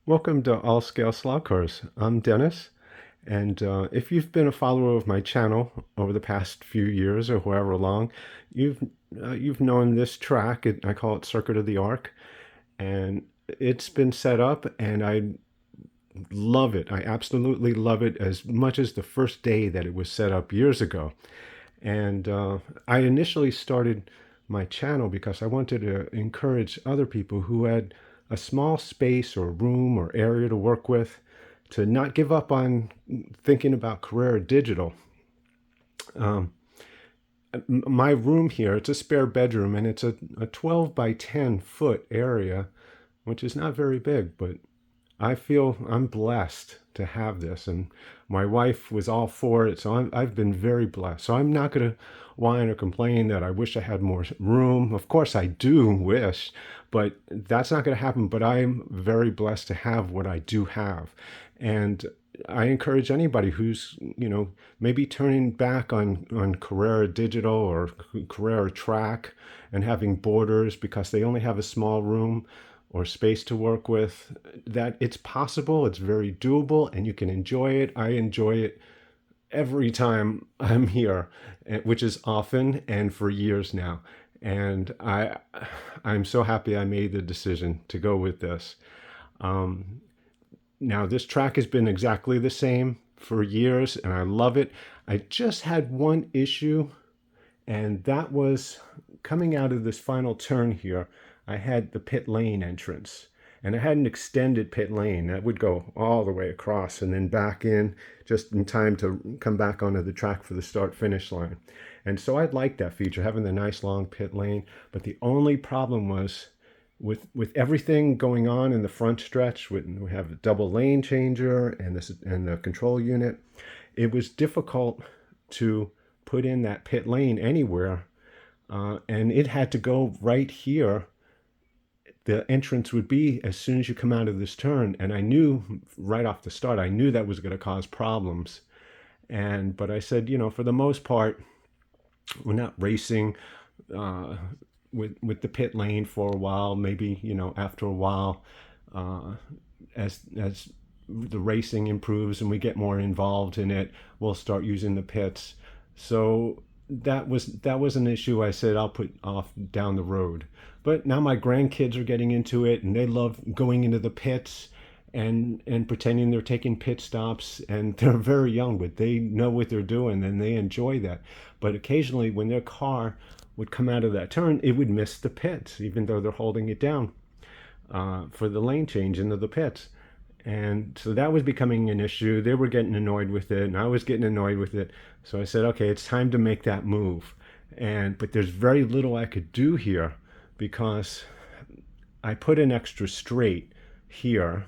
Welcome to All Scale Slot Cars. I'm Dennis, and if you've been a follower of my channel over the past few years or however long, you've you've known this track. I call it Circuit of the Arc, and it's been set up, and I love it. I absolutely love it as much as the first day that it was set up years ago. And I initially started my channel because I wanted to encourage other people who had a small space or room or area to work with to not give up on thinking about Carrera Digital. My room here, it's a spare bedroom, and it's a 12 by 10 foot area, which is not very big, but I feel I'm blessed to have this, and my wife was all for it, so I've been very blessed. So I'm not going to whine or complain that I wish I had more room. Of course, I do wish, but that's not going to happen. But I'm very blessed to have what I do have, and I encourage anybody who's maybe turning back on Carrera Digital or Carrera Track and having borders because they only have a small room or space to work with, that it's possible, it's very doable, and you can enjoy it. I enjoy it every time I'm here, which is often and for years now. And I'm so happy I made the decision to go with this. Now, this track has been exactly the same for years, and I love it. I just had one issue, and that was coming out of this final turn here. I had the pit lane entrance, and I had an extended pit lane that would go all the way across and then back in just in time to come back onto the track for the start-finish line. And so I liked that feature, having the nice long pit lane. But the only problem was with everything going on in the front stretch. We have a double lane changer and the control unit. It was difficult to put in that pit lane anywhere, and it had to go right here. The entrance would be as soon as you come out of this turn, and I knew right off the start, I knew that was going to cause problems. But I said, for the most part, we're not racing with the pit lane for a while. Maybe after a while, as the racing improves and we get more involved in it, we'll start using the pits. So that was an issue I said I'll put off down the road. But now my grandkids are getting into it, and they love going into the pits and pretending they're taking pit stops, and they're very young, but they know what they're doing and they enjoy that. But occasionally when their car would come out of that turn, it would miss the pits, even though they're holding it down for the lane change into the pits. And so that was becoming an issue. They were getting annoyed with it, and I was getting annoyed with it. So I said, okay, it's time to make that move. But there's very little I could do here because I put an extra straight here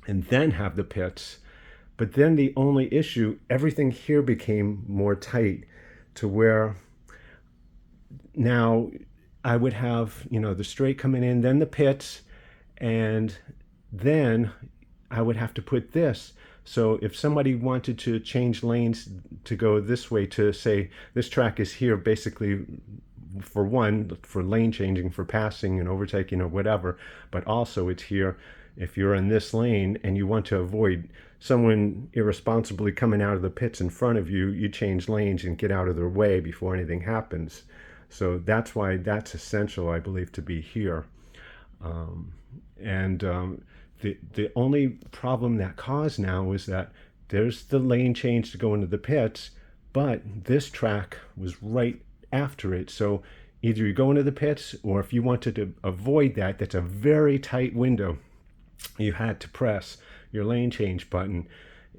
and then have the pits. But then the only issue, everything here became more tight to where now I would have, the straight coming in, then the pits, and then I would have to put this. So if somebody wanted to change lanes to go this way, to say this track is here basically for lane changing, for passing and overtaking or whatever, but also it's here if you're in this lane and you want to avoid someone irresponsibly coming out of the pits in front of you, you change lanes and get out of their way before anything happens. So that's why that's essential, I believe, to be here. The only problem that caused now is that there's the lane change to go into the pits, but this track was right after it. So either you go into the pits, or if you wanted to avoid that, that's a very tight window. You had to press your lane change button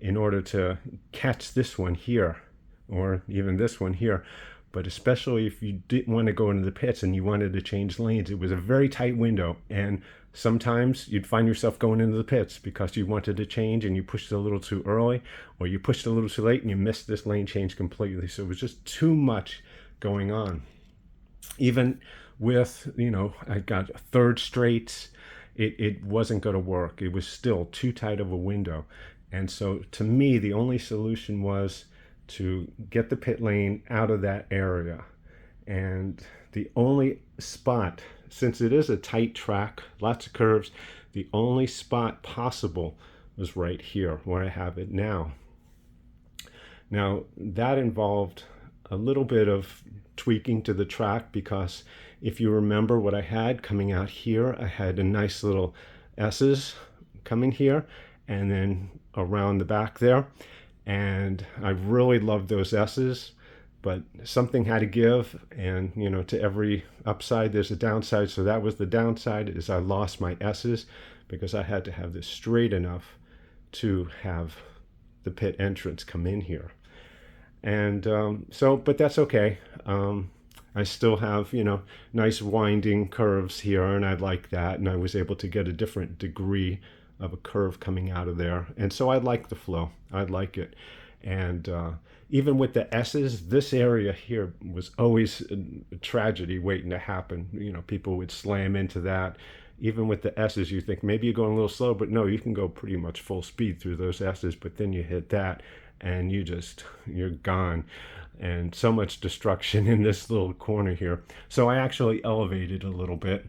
in order to catch this one here, or even this one here. But especially if you didn't want to go into the pits and you wanted to change lanes, it was a very tight window. And sometimes you'd find yourself going into the pits because you wanted to change and you pushed it a little too early, or you pushed it a little too late and you missed this lane change completely. So it was just too much going on. Even with, I got third straights, it wasn't going to work. It was still too tight of a window. And so to me, the only solution was to get the pit lane out of that area. And the only spot, since it is a tight track, lots of curves, The only spot possible was right here where I have it now. Now, that involved a little bit of tweaking to the track, because if you remember what I had coming out here, I had a nice little S's coming here and then around the back there. And I really loved those S's, but something had to give. And, you know, to every upside, there's a downside. So that was the downside, is I lost my S's because I had to have this straight enough to have the pit entrance come in here. And but that's okay. I still have, you know, nice winding curves here, and I like that. And I was able to get a different degree of a curve coming out of there. And so I like the flow. I like it. And even with the S's, this area here was always a tragedy waiting to happen. You know, people would slam into that. Even with the S's, you think maybe you're going a little slow, but no, you can go pretty much full speed through those S's. But then you hit that, and you're gone. And so much destruction in this little corner here. So I actually elevated a little bit,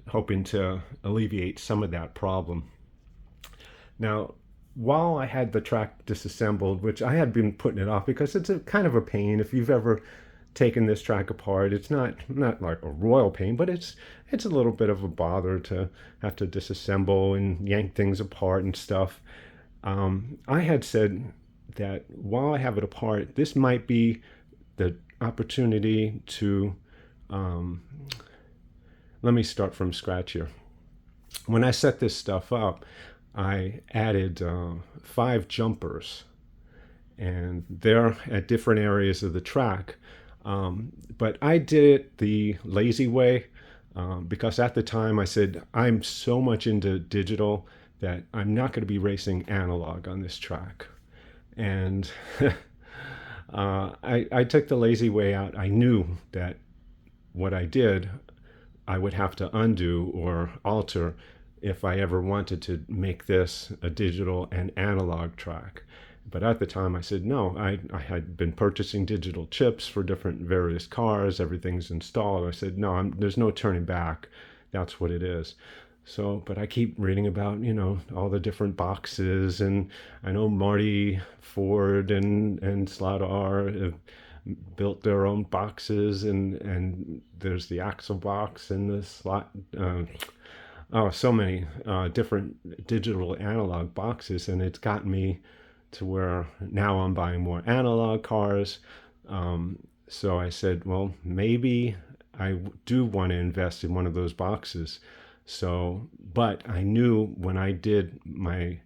hoping to alleviate some of that problem. Now, while I had the track disassembled, which I had been putting it off because it's a kind of a pain. If you've ever taken this track apart, it's not like a royal pain, but it's a little bit of a bother to have to disassemble and yank things apart and stuff. I had said that while I have it apart, this might be the opportunity to, let me start from scratch here. When I set this stuff up, I added 5 jumpers, and they're at different areas of the track. But I did it the lazy way, because at the time I said, I'm so much into digital that I'm not going to be racing analog on this track. And I took the lazy way out. I knew that what I did, I would have to undo or alter if I ever wanted to make this a digital and analog track. But at the time I said, no, I had been purchasing digital chips for different various cars. Everything's installed. I said, no, there's no turning back. That's what it is. So, but I keep reading about, you know, all the different boxes, and I know Marty Ford and Sladar have built their own boxes, and there's the axle box and the slot. So many different digital analog boxes, and it's gotten me to where now I'm buying more analog cars. So I said, well, maybe I do want to invest in one of those boxes. So, but I knew when I did my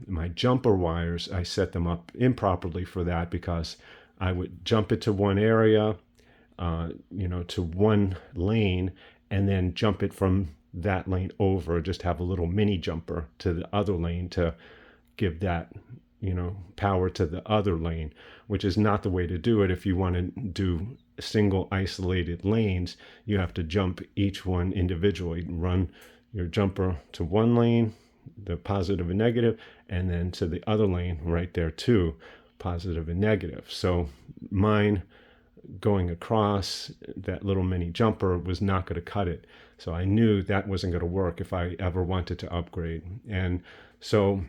my jumper wires, I set them up improperly for that, because I would jump it to one area, you know, to one lane, and then jump it from that lane over, just have a little mini jumper to the other lane to give that, you know, power to the other lane, which is not the way to do it. If you want to do single isolated lanes, you have to jump each one individually, run your jumper to one lane, the positive and negative, and then to the other lane right there too, positive and negative. So mine going across that little mini jumper was not going to cut it. So I knew that wasn't going to work if I ever wanted to upgrade. And so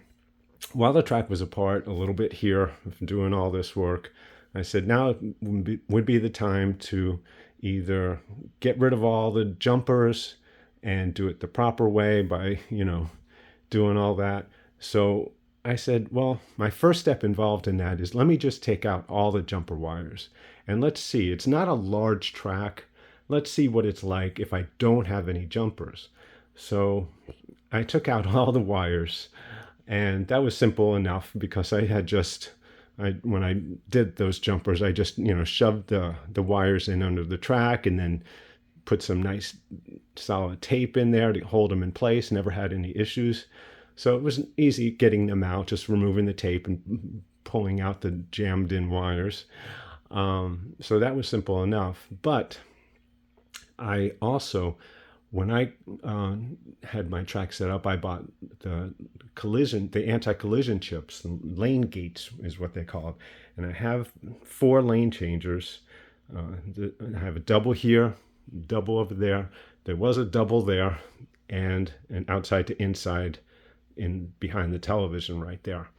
while the track was apart a little bit here, doing all this work, I said now would be the time to either get rid of all the jumpers and do it the proper way by, you know, doing all that. So I said, well, my first step involved in that is let me just take out all the jumper wires. And let's see, it's not a large track. Let's see what it's like if I don't have any jumpers. So I took out all the wires, and that was simple enough because I had just, when I did those jumpers, I just, you know, shoved the wires in under the track and then put some nice solid tape in there to hold them in place. Never had any issues. So it was easy getting them out, just removing the tape and pulling out the jammed in wires. So that was simple enough. But I also, when I had my track set up, I bought the anti-collision chips. The lane gates is what they call it. And I have 4 lane changers. I have a double here, double over there. There was a double there. and outside to inside in behind the television right there.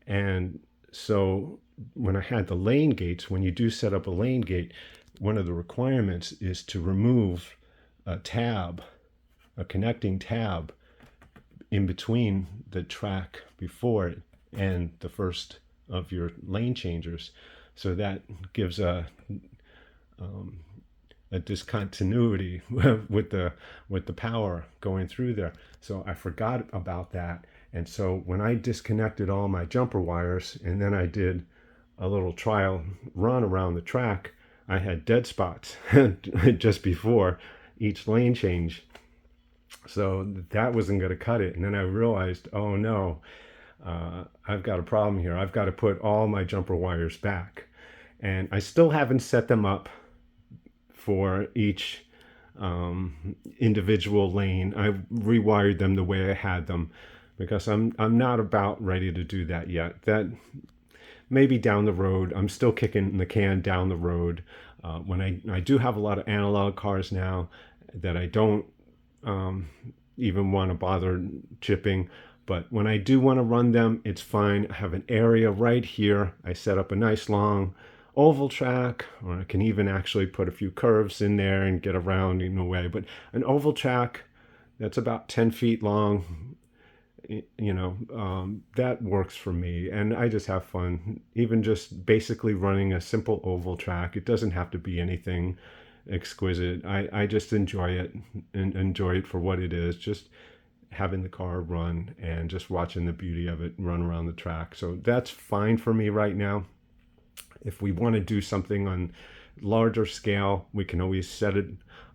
And so when I had the lane gates, when you do set up a lane gate, one of the requirements is to remove a tab, a connecting tab in between the track before it and the first of your lane changers. So that gives a discontinuity with the power going through there. So I forgot about that. And so when I disconnected all my jumper wires and then I did a little trial run around the track, I had dead spots just before each lane change. So that wasn't going to cut it. And then I realized, oh no, I've got a problem here. I've got to put all my jumper wires back. And I still haven't set them up for each individual lane. I rewired them the way I had them because I'm not about ready to do that yet. That maybe down the road. I'm still kicking the can down the road. When I do have a lot of analog cars now that I don't even want to bother chipping. But when I do want to run them, it's fine. I have an area right here. I set up a nice long oval track, or I can even actually put a few curves in there and get around in a way. But an oval track that's about 10 feet long, that works for me. And I just have fun, even just basically running a simple oval track. It doesn't have to be anything exquisite. I just enjoy it and enjoy it for what it is. Just having the car run and just watching the beauty of it run around the track. So that's fine for me right now. If we want to do something on larger scale, we can always set it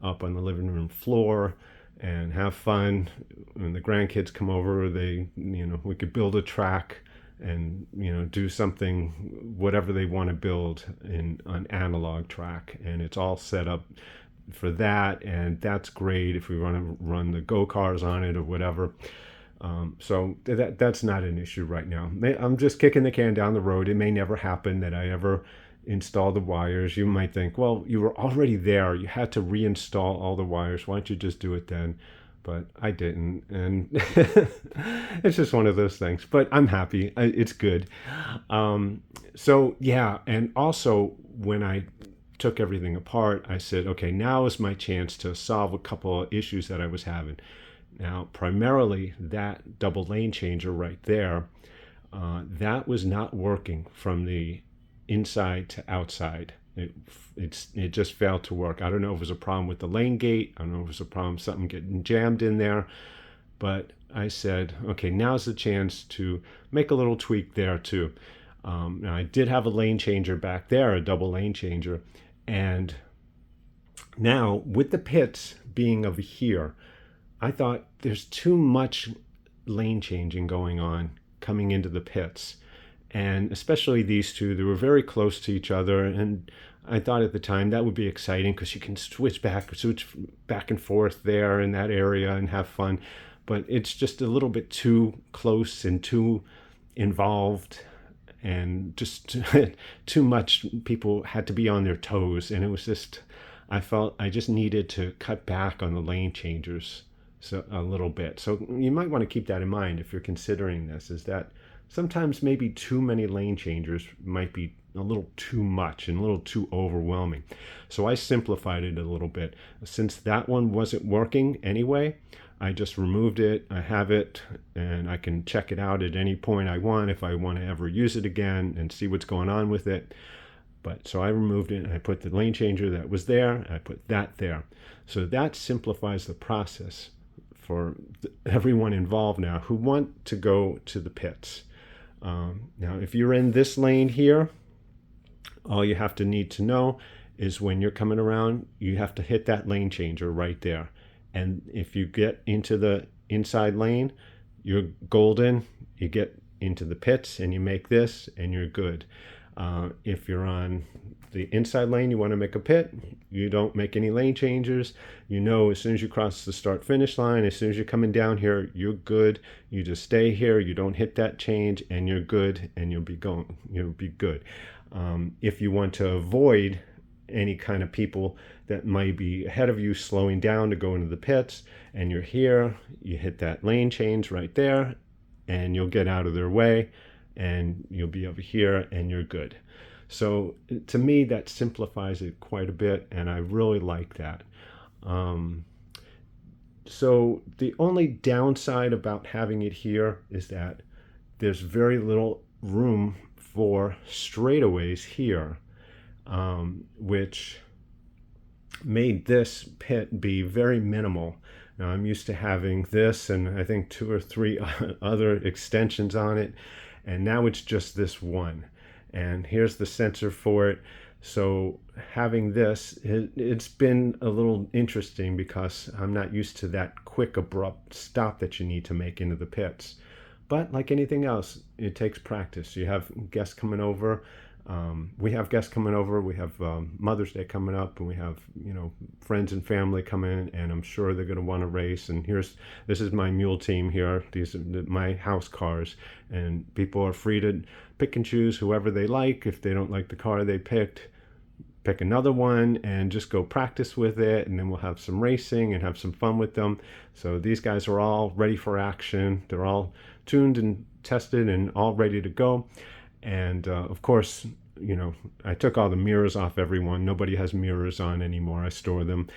up on the living room floor and have fun. When the grandkids come over, we could build a track and do something, whatever they want to build in an analog track, and it's all set up for that, and that's great if we want to run the go-karts on it or whatever. So that's not an issue right now. I'm just kicking the can down the road. It may never happen that I ever install the wires. You might think, well, you were already there. You had to reinstall all the wires. Why don't you just do it then? But I didn't. And it's just one of those things. But I'm happy. It's good. So, yeah. And also, when I took everything apart, I said, okay, now is my chance to solve a couple of issues that I was having. Now, primarily that double lane changer right there, that was not working from the inside to outside. It just failed to work. I don't know if it was a problem with the lane gate. I don't know if it was a problem, something getting jammed in there. But I said, okay, now's the chance to make a little tweak there too. Now I did have a lane changer back there, a double lane changer. And now with the pits being over here, I thought there's too much lane changing going on coming into the pits. And especially these two, they were very close to each other. And I thought at the time that would be exciting because you can switch back and forth there in that area and have fun. But it's just a little bit too close and too involved, and just too much. People had to be on their toes. And it was just, I felt I just needed to cut back on the lane changers a little bit. So you might want to keep that in mind if you're considering this, is that sometimes maybe too many lane changers might be a little too much and a little too overwhelming. So I simplified it a little bit. Since that one wasn't working anyway, I just removed it. I have it, and I can check it out at any point I want if I want to ever use it again and see what's going on with it. But so I removed it and I put the lane changer that was there, and I put that there. So that simplifies the process for everyone involved now who want to go to the pits. Now, if you're in this lane here, all you have to need to know is when you're coming around, you have to hit that lane changer right there. And if you get into the inside lane, you're golden. You get into the pits and you make this and you're good. If you're on the inside lane, you want to make a pit, you don't make any lane changers. You know, as soon as you cross the start finish line, as soon as you're coming down here, you're good. You just stay here, you don't hit that change, and you're good, and you'll be good. If you want to avoid any kind of people that might be ahead of you slowing down to go into the pits, and you're here, you hit that lane change right there, and you'll get out of their way, and you'll be over here, and you're good. So to me, that simplifies it quite a bit, and I really like that. So the only downside about having it here is that there's very little room for straightaways here, which made this pit be very minimal. Now I'm used to having this and I think 2 or 3 other extensions on it, and now it's just this one. And here's the sensor for it. So having this, it's been a little interesting because I'm not used to that quick, abrupt stop that you need to make into the pits. But like anything else, it takes practice. You have guests coming over. We have guests coming over. We have Mother's Day coming up, and we have friends and family coming, and I'm sure they're going to want to race. And this is my mule team here. These are my house cars, and people are free to pick and choose whoever they like. If they don't like the car they picked, pick another one and just go practice with it, and then we'll have some racing and have some fun with them. So these guys are all ready for action. They're all tuned and tested and all ready to go. And of course, I took all the mirrors off everyone. Nobody has mirrors on anymore. I store them.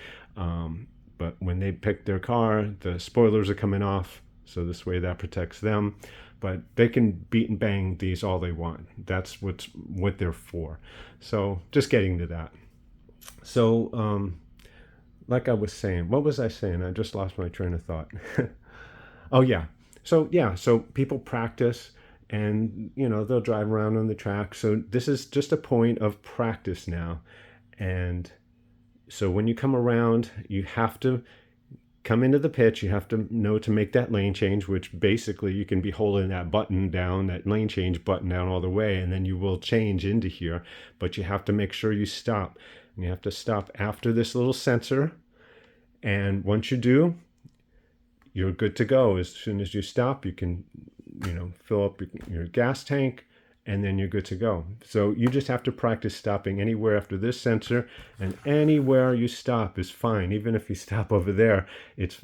But when they pick their car, the spoilers are coming off. So this way that protects them. But they can beat and bang these all they want. That's what they're for. So just getting to that. So like I was saying, what was I saying? I just lost my train of thought. Oh yeah. So people practice, and they'll drive around on the track. So this is just a point of practice now. And so when you come around, you have to come into the pitch. You have to know to make that lane change, which basically you can be holding that button down, that lane change button down all the way, and then you will change into here. But you have to make sure you stop. And you have to stop after this little sensor. And once you do, you're good to go. As soon as you stop, you can, fill up your gas tank, and then you're good to go. So you just have to practice stopping anywhere after this sensor, and anywhere you stop is fine. Even if you stop over there, it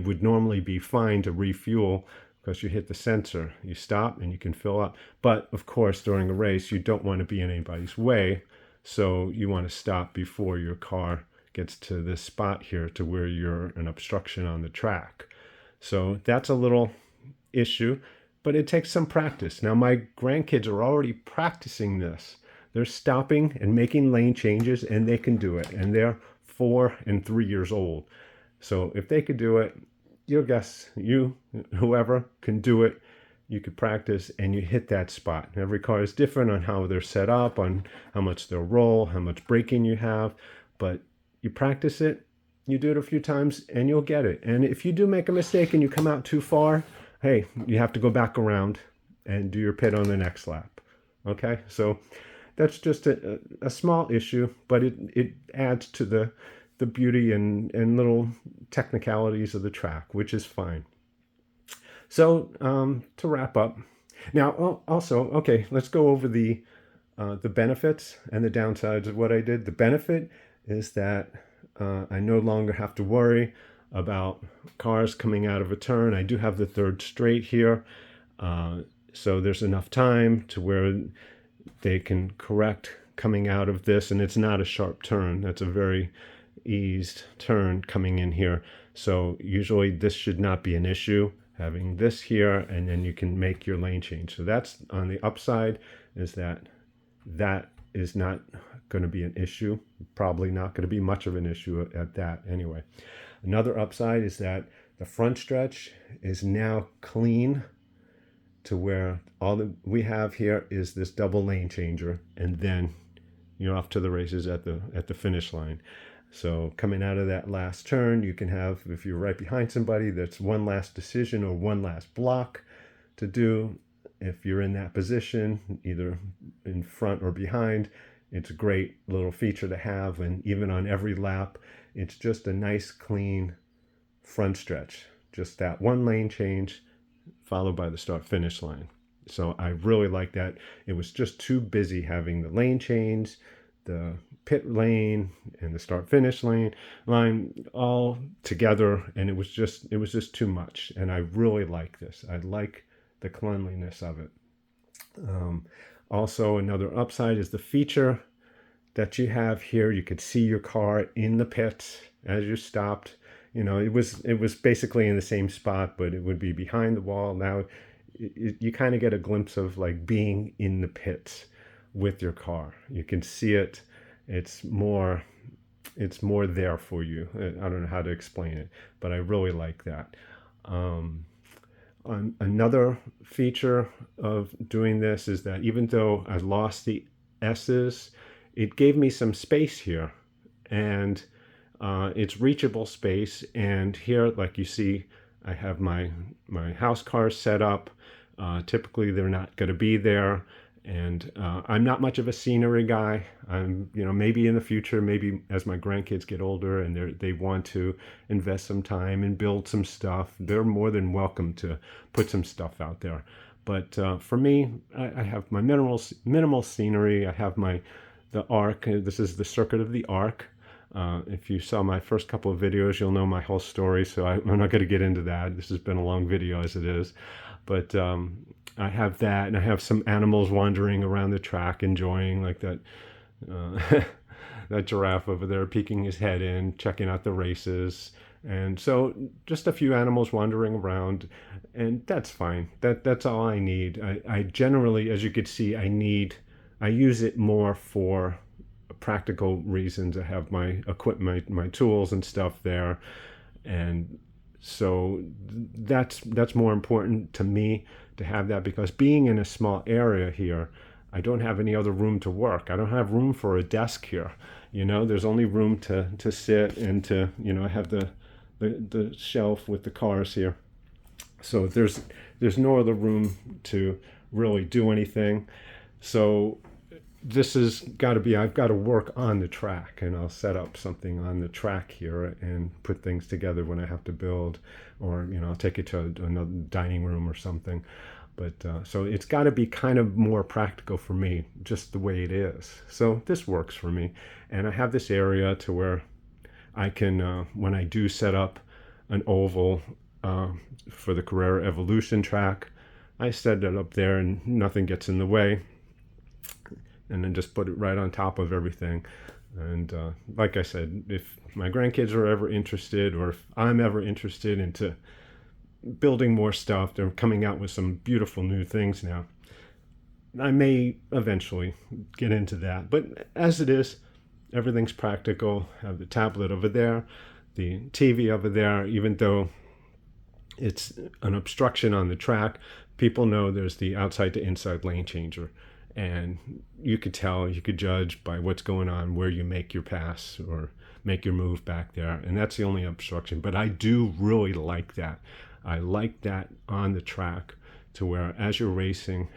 would normally be fine to refuel because you hit the sensor. You stop and you can fill up. But of course, during a race, you don't want to be in anybody's way. So you want to stop before your car gets to this spot here to where you're an obstruction on the track. So that's a little issue, but it takes some practice. Now my grandkids are already practicing this. They're stopping and making lane changes, and they can do it. And they're 4 and 3 years old. So if they could do it, your guess, whoever can do it, you could practice and you hit that spot. Every car is different on how they're set up, on how much they'll roll, how much braking you have, but you practice it, you do it a few times, and you'll get it. And if you do make a mistake and you come out too far, hey, you have to go back around and do your pit on the next lap. Okay, so that's just a small issue, but it adds to the beauty and little technicalities of the track, which is fine. So to wrap up, now also, okay, let's go over the benefits and the downsides of what I did. The benefit is that I no longer have to worry about cars coming out of a turn. I do have the third straight here, so there's enough time to where they can correct coming out of this, and it's not a sharp turn. That's a very eased turn coming in here. So usually this should not be an issue, having this here, and then you can make your lane change. So that's on the upside, is that is not going to be an issue. Probably not going to be much of an issue at that anyway. Another upside is that the front stretch is now clean to where all that we have here is this double lane changer, and then you're off to the races at the finish line. So coming out of that last turn, you can have, if you're right behind somebody, that's one last decision or one last block to do. If you're in that position, either in front or behind, it's a great little feature to have. And even on every lap, it's just a nice, clean front stretch. Just that one lane change followed by the start finish line. So I really like that. It was just too busy having the lane change, the pit lane and the start finish line all together, and it was just too much. And I really like this. I like the cleanliness of it. Also, another upside is the feature that you have here. You could see your car in the pit as you stopped. It was basically in the same spot, but it would be behind the wall. Now you kind of get a glimpse of like being in the pit with your car. You can see it. It's more there for you. I don't know how to explain it, but I really like that. Another feature of doing this is that even though I lost the S's, it gave me some space here, and it's reachable space. And here, like you see, I have my house cars set up. Typically, they're not going to be there, and I'm not much of a scenery guy. Maybe in the future, maybe as my grandkids get older and they want to invest some time and build some stuff, they're more than welcome to put some stuff out there. But for me, I have my minimal scenery. I have the arc. This is the circuit of the arc. If you saw my first couple of videos, you'll know my whole story, so I'm not going to get into that. This has been a long video as it is. But I have that, and I have some animals wandering around the track, enjoying, like that that giraffe over there peeking his head in, checking out the races. And so just a few animals wandering around, and that's fine. That's all I need. I generally, as you could see, I use it more for practical reasons. I have my equipment, my tools and stuff there, and so that's more important to me to have that, because being in a small area here, I don't have any other room to work. I don't have room for a desk here. There's only room to sit and to, I have the shelf with the cars here. So there's no other room to really do anything. So this has got to be, I've got to work on the track, and I'll set up something on the track here and put things together when I have to build, or, I'll take it to another dining room or something. But so it's got to be kind of more practical for me, just the way it is. So this works for me. And I have this area to where I can, when I do set up an oval for the Carrera Evolution track, I set it up there and nothing gets in the way. And then just put it right on top of everything. And like I said, if my grandkids are ever interested, or if I'm ever interested into building more stuff, they're coming out with some beautiful new things now. I may eventually get into that. But as it is, everything's practical. I have the tablet over there, the TV over there. Even though it's an obstruction on the track, people know there's the outside to inside lane changer. And you could judge by what's going on, where you make your pass or make your move back there. And that's the only obstruction. But I do really like that. I like that on the track, to where as you're racing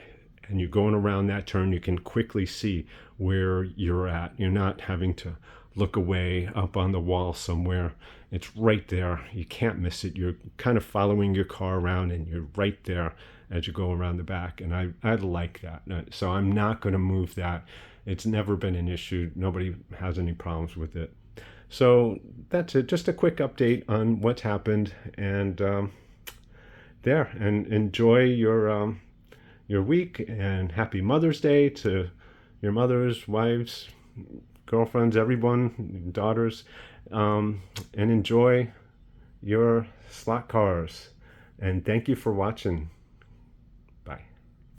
and you're going around that turn, you can quickly see where you're at. You're not having to look away up on the wall somewhere. It's right there. You can't miss it. You're kind of following your car around, and you're right there as you go around the back. And I like that. So I'm not going to move that. It's never been an issue. Nobody has any problems with it. So that's it. Just a quick update on what's happened. And and enjoy your week, and happy Mother's Day to your mothers, wives, girlfriends, everyone, daughters, and enjoy your slot cars. And thank you for watching.